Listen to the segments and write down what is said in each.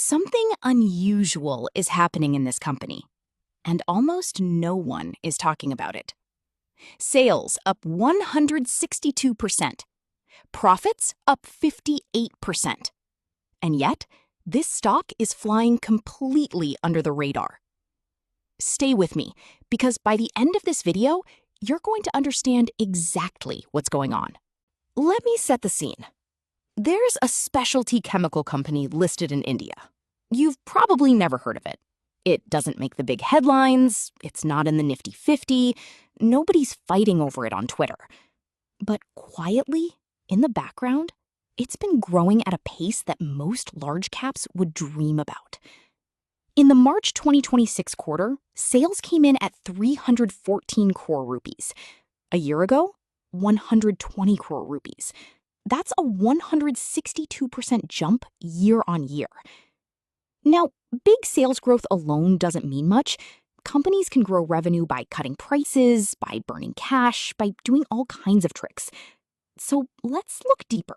Something unusual is happening in this company, and almost no one is talking about it. Sales up 162%. Profits up 58%. And yet, this stock is flying completely under the radar. Stay with me, because by the end of this video, you're going to understand exactly what's going on. Let me set the scene. There's a specialty chemical company listed in India. You've probably never heard of it. It doesn't make the big headlines, it's not in the Nifty 50, nobody's fighting over it on Twitter. But quietly, in the background, it's been growing at a pace that most large caps would dream about. In the March 2026 quarter, sales came in at 314 crore rupees. A year ago, 120 crore rupees. That's a 162% jump year on year. Now, big sales growth alone doesn't mean much. Companies can grow revenue by cutting prices, by burning cash, by doing all kinds of tricks. So let's look deeper.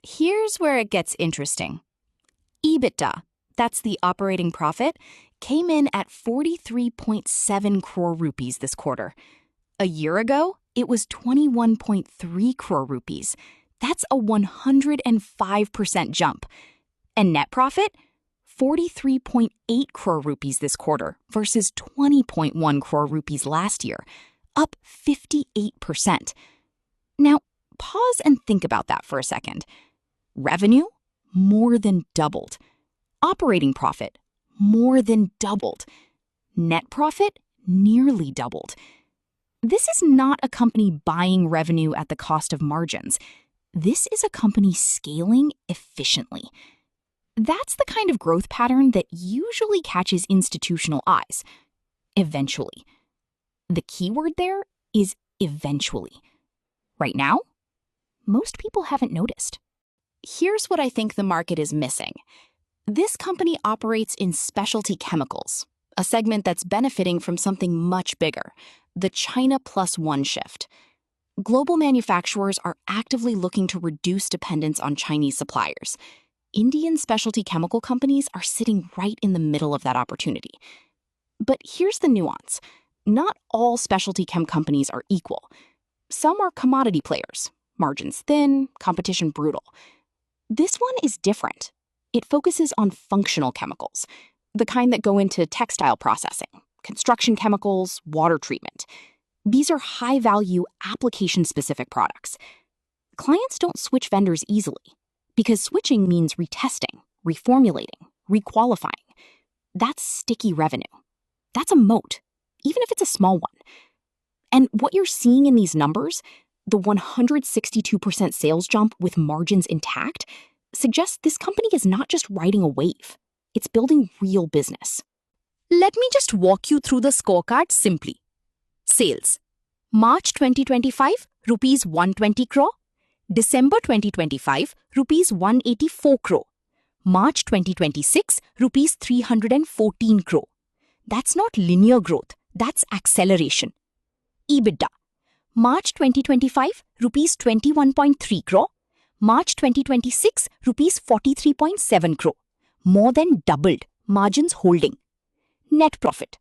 Here's where it gets interesting. EBITDA, that's the operating profit, came in at 43.7 crore rupees this quarter. A year ago, it was 21.3 crore rupees. That's a 105% jump. And net profit? 43.8 crore rupees this quarter versus 20.1 crore rupees last year, up 58%. Now, pause and think about that for a second. Revenue more than doubled. Operating profit more than doubled. Net profit nearly doubled. This is not a company buying revenue at the cost of margins. This is a company scaling efficiently. That's the kind of growth pattern that usually catches institutional eyes. Eventually. The key word there is eventually. Right now, most people haven't noticed. Here's what I think the market is missing. This company operates in specialty chemicals, a segment that's benefiting from something much bigger, the China Plus One shift. Global manufacturers are actively looking to reduce dependence on Chinese suppliers. Indian specialty chemical companies are sitting right in the middle of that opportunity. But here's the nuance. Not all specialty chem companies are equal. Some are commodity players, margins thin, competition brutal. This one is different. It focuses on functional chemicals, the kind that go into textile processing, construction chemicals, water treatment. These are high-value, application-specific products. Clients don't switch vendors easily, because switching means retesting, reformulating, requalifying. That's sticky revenue. That's a moat, even if it's a small one. And what you're seeing in these numbers, the 162% sales jump with margins intact, suggests this company is not just riding a wave. It's building real business. Let me just walk you through the scorecard simply. Sales. March 2025, rupees 120 crore. December 2025, rupees 184 crore. March 2026, rupees 314 crore. That's not linear growth, that's acceleration. EBITDA. March 2025, rupees 21.3 crore. March 2026, rupees 43.7 crore. More than doubled, margins holding. Net profit.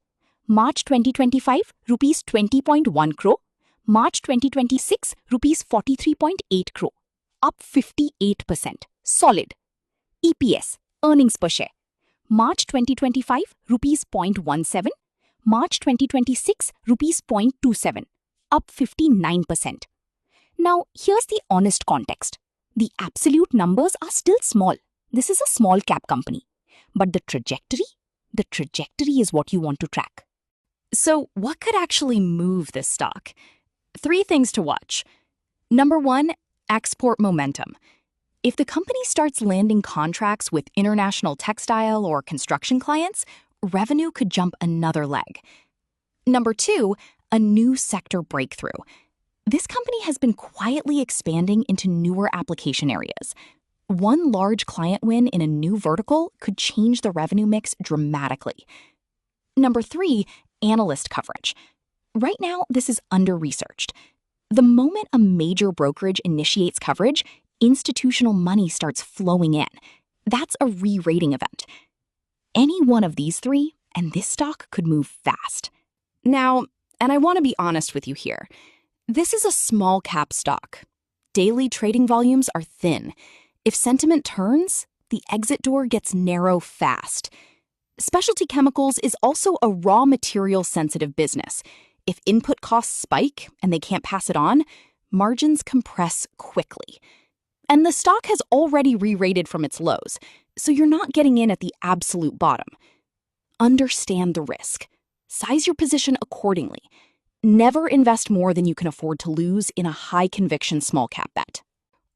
March 2025, rupees 20.1 crore. March 2026, rupees 43.8 crore. Up 58%. Solid. EPS, earnings per share. March 2025, rupees 0.17. March 2026, rupees 0.27. Up 59%. Now, here's the honest context. The absolute numbers are still small. This is a small cap company. But the trajectory is what you want to track. So, what could actually move this stock? 3 things to watch. Number 1, export momentum. If the company starts landing contracts with international textile or construction clients, revenue could jump another leg. Number 2, a new sector breakthrough. This company has been quietly expanding into newer application areas. One large client win in a new vertical could change the revenue mix dramatically. Number 3, analyst coverage. Right now, this is under-researched. The moment a major brokerage initiates coverage, institutional money starts flowing in. That's a re-rating event. Any one of these three, and this stock could move fast. Now, and I want to be honest with you here, this is a small cap stock. Daily trading volumes are thin. If sentiment turns, the exit door gets narrow fast. Specialty chemicals is also a raw material sensitive business. If input costs spike and they can't pass it on, margins compress quickly. And the stock has already re-rated from its lows, so you're not getting in at the absolute bottom. Understand the risk. Size your position accordingly. Never invest more than you can afford to lose in a high-conviction small-cap bet.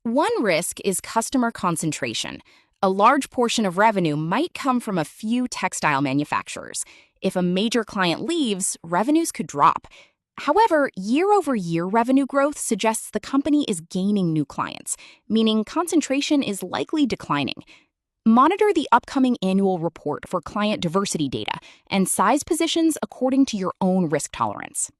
One risk is customer concentration. A large portion of revenue might come from a few textile manufacturers. If a major client leaves, revenues could drop. However, year-over-year revenue growth suggests the company is gaining new clients, meaning concentration is likely declining. Monitor the upcoming annual report for client diversity data and size positions according to your own risk tolerance.